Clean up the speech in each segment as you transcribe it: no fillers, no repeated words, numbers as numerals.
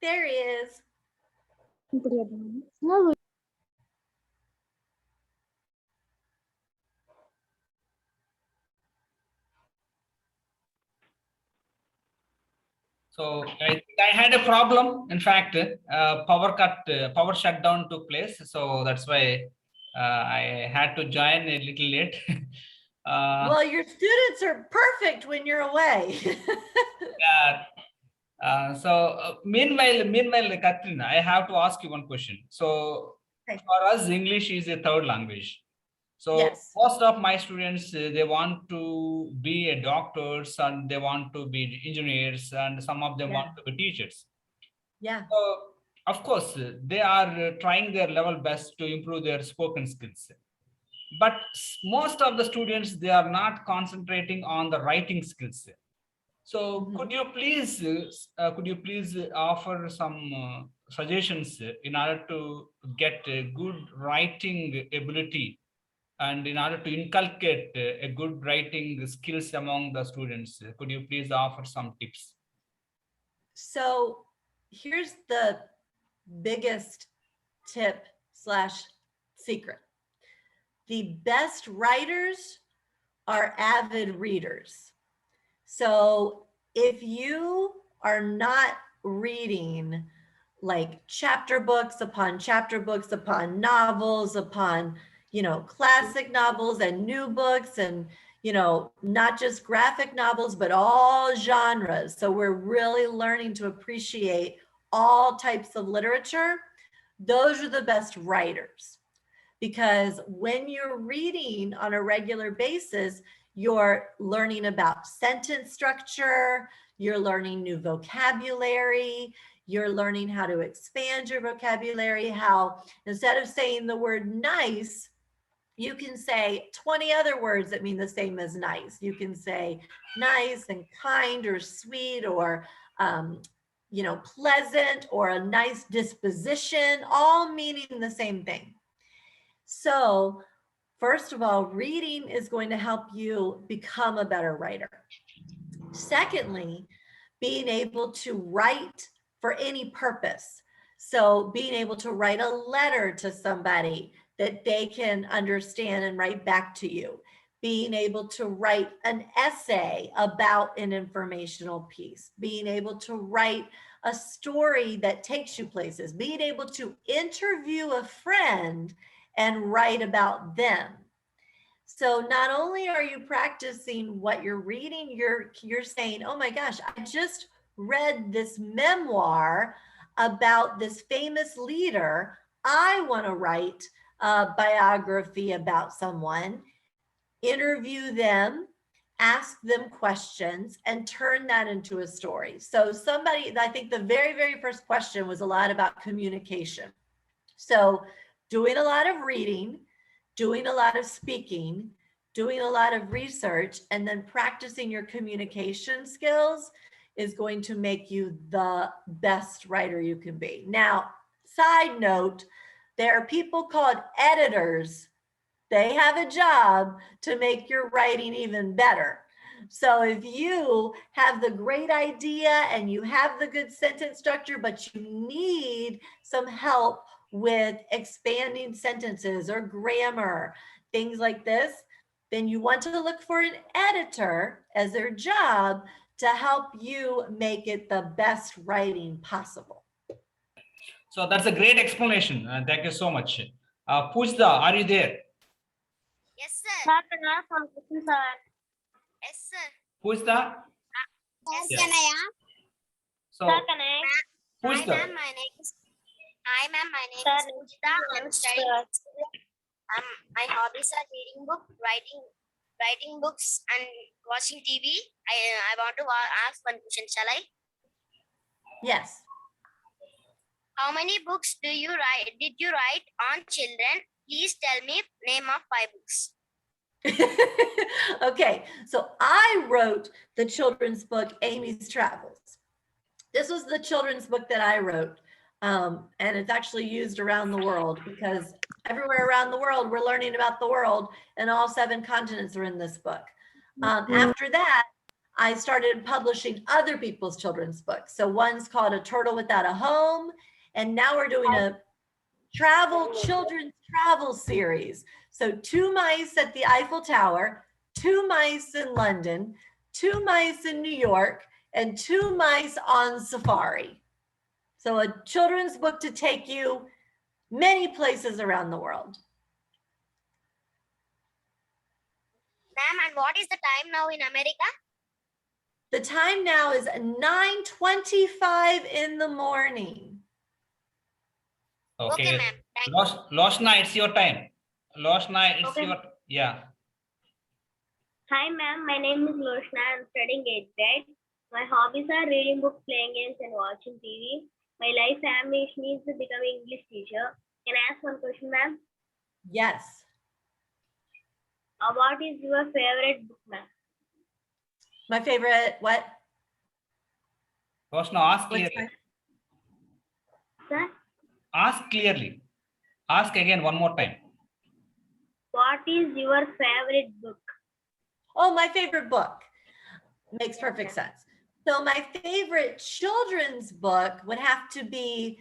There he is. So I think I had a problem. In fact, power shutdown took place. So that's why I had to join a little late. Well, your students are perfect when you're away. Yeah. Meanwhile, Katrina, I have to ask you one question. So Okay. for us, English is a third language. So Yes. most of my students, they want to be a doctors and they want to be engineers and some of them Yeah. want to be teachers. Yeah. So of course, they are trying their level best to improve their spoken skills. But most of the students, they are not concentrating on the writing skills. So could you please offer some suggestions in order to get a good writing ability and in order to inculcate a good writing skills among the students? Could you please offer some tips? So here's the biggest tip slash secret. The best writers are avid readers. So if you are not reading like chapter books upon novels, upon, classic novels and new books and, not just graphic novels, but all genres. So we're really learning to appreciate all types of literature. Those are the best writers, because when you're reading on a regular basis, you're learning about sentence structure, you're learning new vocabulary, you're learning how to expand your vocabulary, how instead of saying the word nice, you can say 20 other words that mean the same as nice. You can say nice and kind or sweet or pleasant or a nice disposition, all meaning the same thing. So, first of all, reading is going to help you become a better writer. Secondly, being able to write for any purpose. So, being able to write a letter to somebody that they can understand and write back to you. Being able to write an essay about an informational piece. Being able to write a story that takes you places. Being able to interview a friend and write about them. So not only are you practicing what you're reading, you're saying, "Oh my gosh, I just read this memoir about this famous leader. I want to write a biography about someone, interview them, ask them questions, and turn that into a story." So I think the very, very first question was a lot about communication. So doing a lot of reading, doing a lot of speaking, doing a lot of research, and then practicing your communication skills is going to make you the best writer you can be. Now, side note, there are people called editors. They have a job to make your writing even better. So if you have the great idea and you have the good sentence structure, but you need some help with expanding sentences or grammar, things like this, then you want to look for an editor as their job to help you make it the best writing possible. So that's a great explanation. Thank you so much. Pujda, are you there? Yes, sir. Yes, sir. Pujda? Yes, Yes. can I ask? So, Hi, Pujda. ma'am. My name is Pujita. I'm studying. My hobbies are reading book, writing books, and watching TV. I want to ask one question. Shall I? Yes. How many books did you write on children? Please tell me name of 5 books. Okay, so I wrote the children's book, Amy's Travels. This was the children's book that I wrote. And it's actually used around the world because everywhere around the world, we're learning about the world, and all 7 continents are in this book. After that, I started publishing other people's children's books. So one's called A Turtle Without a Home, and now we're doing a children's travel series. So 2 mice at the Eiffel Tower, 2 mice in London, 2 mice in New York, and 2 mice on safari. So a children's book to take you many places around the world. Ma'am, and what is the time now in America? The time now is 9:25 in the morning. Okay, Okay. ma'am. Thank you. Loshna, it's your time. Loshna, it's Okay. your, yeah. Hi ma'am, my name is Loshna. I'm studying 8th grade. My hobbies are reading books, playing games, and watching TV. My life ambition is to become an English teacher. Can I ask one question, ma'am? Yes. What is your favorite book, ma'am? My favorite, what? Loshna, ask What's clearly. Sir, Ask clearly. Ask again one more time. what is your favorite book? Oh, my favorite book. Makes perfect sense. So my favorite children's book would have to be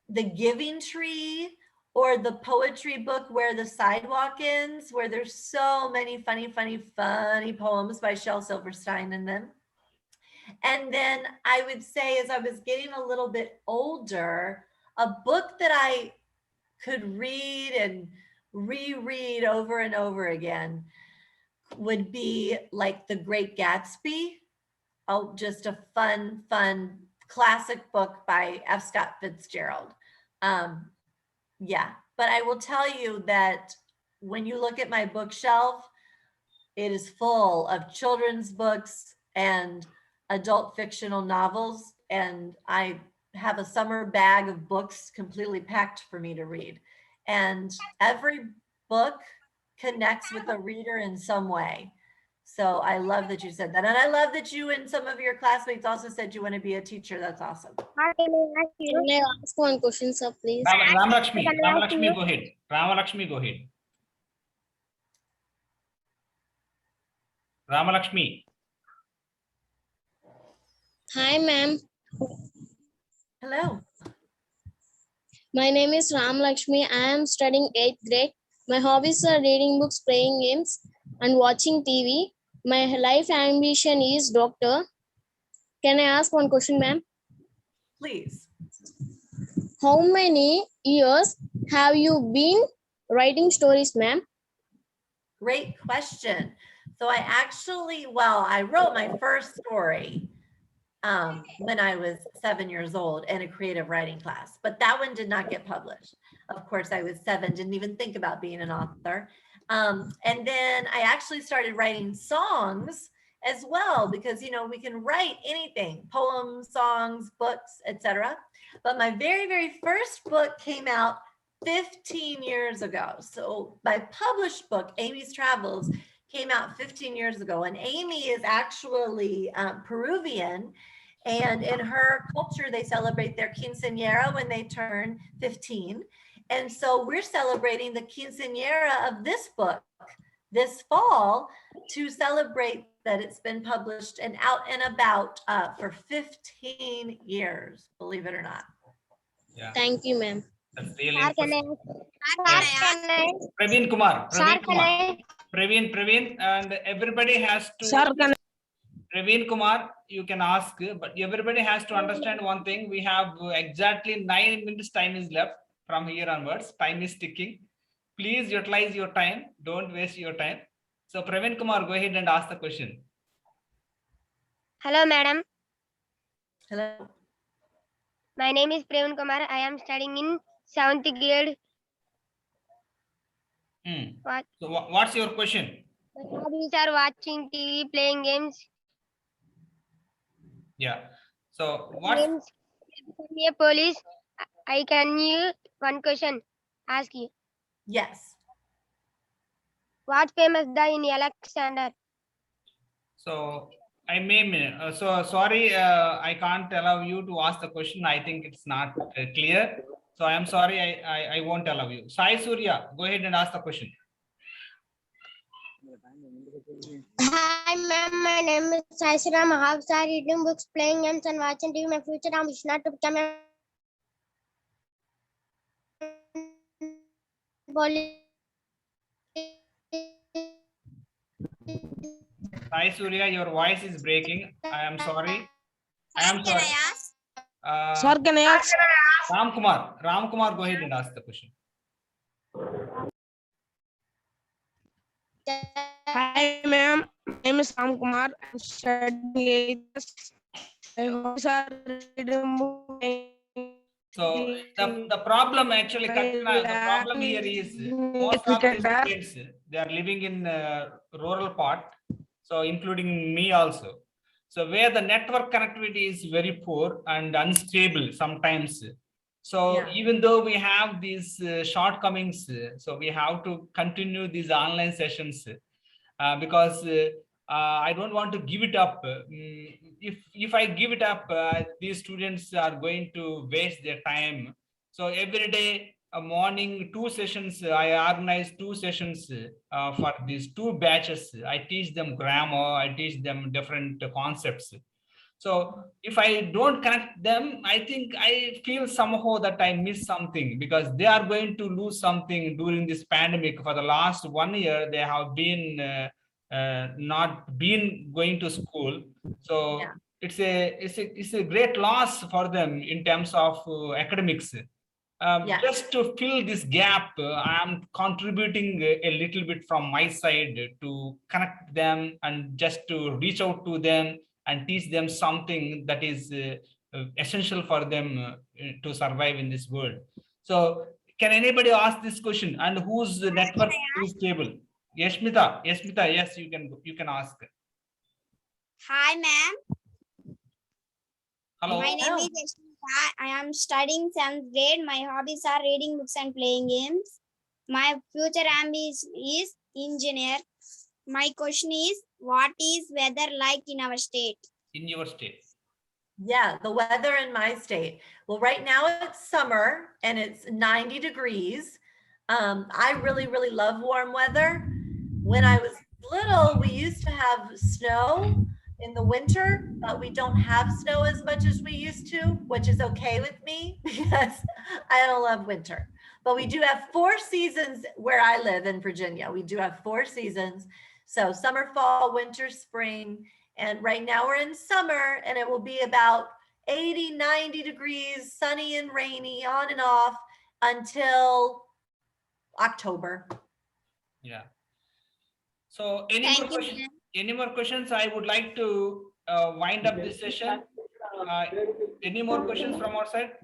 The Giving Tree or the poetry book Where the Sidewalk Ends, where there's so many funny poems by Shel Silverstein in them. And then I would say, as I was getting a little bit older, a book that I could read and reread over and over again would be like The Great Gatsby. Oh, just a fun classic book by F. Scott Fitzgerald. Yeah, but I will tell you that when you look at my bookshelf, it is full of children's books and adult fictional novels, and I have a summer bag of books completely packed for me to read. And every book connects with a reader in some way. So I love that you said that. And I love that you and some of your classmates also said you want to be a teacher. That's awesome. Can I ask one question, sir, please? Ramalakshmi, go ahead. Ramalakshmi, go ahead. Ramalakshmi. Hi, ma'am. Hello. My name is Ram Lakshmi. I am studying 8th grade. My hobbies are reading books, playing games, and watching TV. My life ambition is doctor. Can I ask one question, ma'am? Please. How many years have you been writing stories, ma'am? Great question. So I actually, I wrote my first story when I was 7 years old in a creative writing class, but that one did not get published. Of course, I was 7, didn't even think about being an author. And then I actually started writing songs as well, because, you know, we can write anything, poems, songs, books, etc. But my very first book came out 15 years ago. So my published book, Amy's Travels, came out 15 years ago. And Amy is actually Peruvian. And in her culture, they celebrate their quinceañera when they turn 15. And so we're celebrating the quinceañera of this book this fall to celebrate that it's been published and out and about for 15 years, believe it or not. Yeah. Thank you, ma'am. That's really Sir, can I? Praveen Kumar. Sir, can I? Praveen, and everybody has to. Sir, can Praveen Kumar, you can ask, but everybody has to understand one thing. We have exactly 9 minutes time is left from here onwards. Time is ticking. Please utilize your time. Don't waste your time. So Praveen Kumar, go ahead and ask the question. Hello, madam. Hello. My name is Previn Kumar. I am studying in 7th grade. What? So what's your question? My hobbies are watching TV, playing games. Yeah. So what? Games. Become a police. I can you one question ask you. Yes. What famous the in Alexander? So I may. So sorry, I can't allow you to ask the question. I think it's not clear. So I am sorry. I won't allow you. Sai Surya, go ahead and ask the question. Hi, ma'am. My name is Saisram. I have started reading books, playing games, and watching TV. My future ambition is not to become a Hi, Surya, your voice is breaking. I am sorry. I am Can sorry. I ask? Sir, can I ask? Ram Kumar. Ram Kumar, go ahead and ask the question. Hi, ma'am. My name is Ram Kumar. I'm studying 8th. My hobbies are reading books. So the problem actually, Katrina, the problem here is most of the students, they are living in rural part, so including me also. So where the network connectivity is very poor and unstable sometimes. So Yeah. even though we have these shortcomings, so we have to continue these online sessions because I don't want to give it up. If I give it up, these students are going to waste their time. So every day, a morning 2 sessions, I organize 2 sessions for these 2 batches. I teach them grammar, I teach them different concepts. So if I don't connect them, I think I feel somehow that I miss something because they are going to lose something during this pandemic. For the last 1 year, they have been not been going to school. So Yeah. it's a great loss for them in terms of academics. Yes. Just to fill this gap, I am contributing a little bit from my side to connect them and just to reach out to them and teach them something that is essential for them to survive in this world. So, can anybody ask this question? And whose network is stable? Yashmita, Yashmita, yes, you can ask. Hi, ma'am. Hello. My name is Yashmita. I am studying 7th grade. My hobbies are reading books and playing games. My future ambition is engineer. My question is, what is weather like in our state? In your state. Yeah, the weather in my state. Well, right now it's summer and it's 90 degrees. I really, really love warm weather. When I was little, we used to have snow in the winter, but we don't have snow as much as we used to, which is okay with me because I don't love winter. But we do have 4 seasons where I live in Virginia. We do have 4 seasons. So summer, fall, winter, spring. And right now we're in summer and it will be about 80, 90 degrees, sunny and rainy, on and off until October. Yeah. So any Thank more you, questions? ma'am. Any more questions? I would like to wind up this session. Any more questions from our side?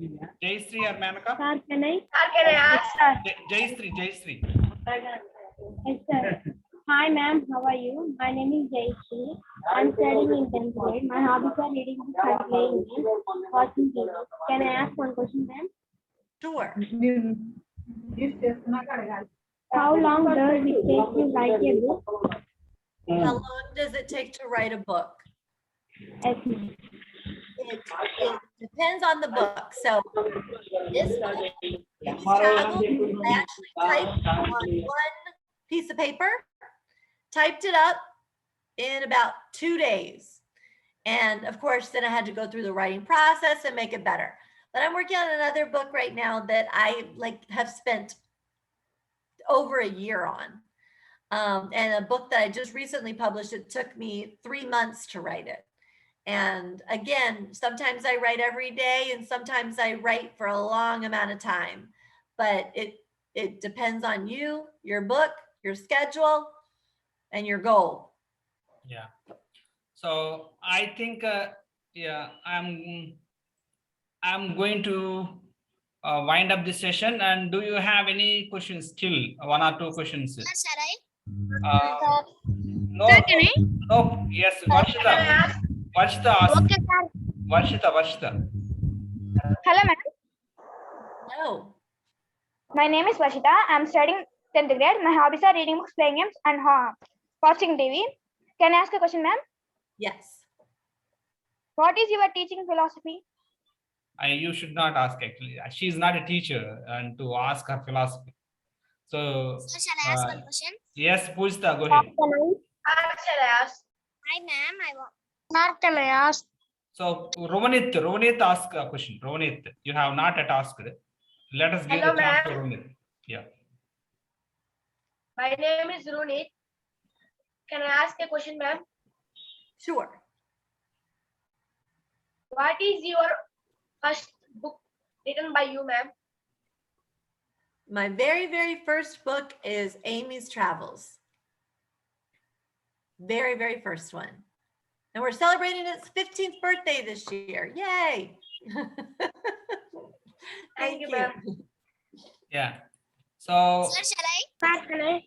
Jayshree or Manaka? Sir, can I? Jayshree, Jayshree. Yes, sir. Hi, ma'am. How are you? My name is Jayshree. I'm studying in 10th grade. My hobbies are reading books and playing games, watching TV. Can I ask one question, ma'am? Sure. How long does it take to write a book? How long does it take to write a book? Yes, ma'am. It depends on the book. So this book, these travels, I actually typed on one piece of paper, typed it up in about 2 days. And of course, then I had to go through the writing process and make it better. But I'm working on another book right now that I have spent over a year on. And a book that I just recently published, it took me 3 months to write it. And again, sometimes I write every day and sometimes I write for a long amount of time. But it depends on you, your book, your schedule, and your goal. Yeah. So I think, yeah, I'm going to wind up this session. And do you have any questions still? 1 or 2 questions? Sir, shall I? No, no, yes, Varshita. Varshita, ask. Okay, sir. Varshita. Hello, ma'am. No. My name is Vashita. I'm studying 10th grade. My hobbies are reading books, playing games, and watching TV. Can I ask a question, ma'am? Yes. What is your teaching philosophy? You should not ask actually. She is not a teacher and to ask her philosophy. So, Sir, shall I ask one question? yes, Pujita, go ahead. Hi, ma'am. Can I ask? So Romanit ask a question. Romanit, you have not yet asked. Let us give Hello, the chance to ma'am. Romanit. Yeah. My name is Runit. Can I ask a question, ma'am? Sure. What is your first book written by you, ma'am? My very, very first book is Amy's Travels. Very, very first one. And we're celebrating its 15th birthday this year. Yay. Thank you, you. ma'am. Yeah. So Sir, shall I? Sir, can I?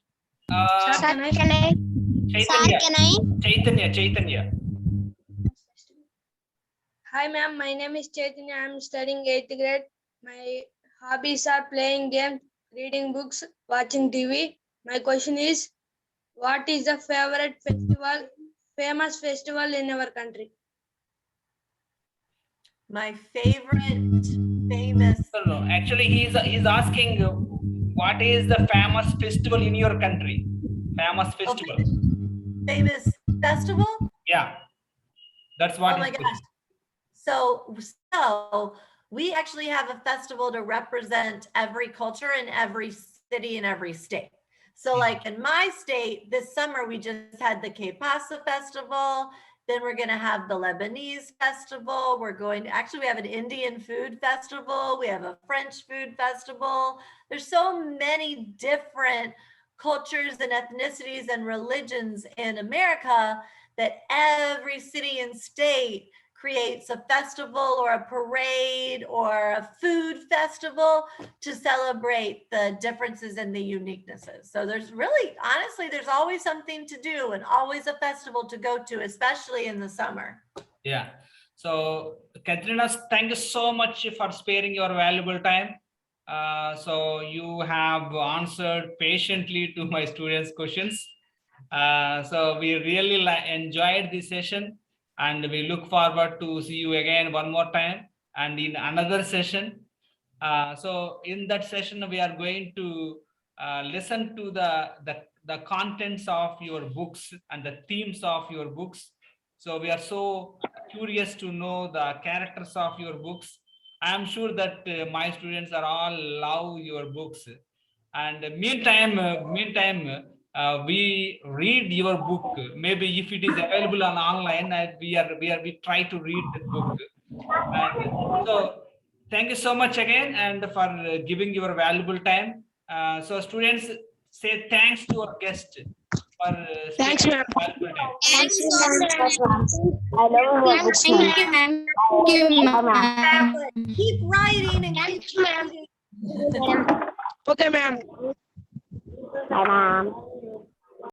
Chaitanya. Hi, ma'am. My name is Chaitanya. I'm studying 8th grade. My hobbies are playing games, reading books, watching TV. My question is, what is the famous festival in our country? My favorite famous. No. Actually, he's asking what is the famous festival in your country? Famous festival. Famous festival? Yeah. That's what. Oh my gosh. So we actually have a festival to represent every culture in every city in every state. So like in my state, this summer, we just had the Que Pasa Festival. Then we're going to have the Lebanese festival. We have an Indian food festival. We have a French food festival. There's so many different cultures and ethnicities and religions in America that every city and state creates a festival or a parade or a food festival to celebrate the differences and the uniquenesses. So honestly, there's always something to do and always a festival to go to, especially in the summer. Yeah. So Katrina, thank you so much for sparing your valuable time. So you have answered patiently to my students' questions. So we really enjoyed this session, and we look forward to see you again one more time and in another session. So in that session, we are going to listen to the contents of your books and the themes of your books. So we are so curious to know the characters of your books. I am sure that my students are all love your books. And meantime, we read your book. Maybe if it is available on online, we try to read the book. And so thank you so much again, and for giving your valuable time. So students, say thanks to our guest for Thanks, spending ma'am. valuable time. Thanks so much. I love your book, ma'am. Thank you, ma'am. Thank you, ma'am. Keep writing and keep Thanks, ma'am. reading. Okay, ma'am. Bye, ma'am.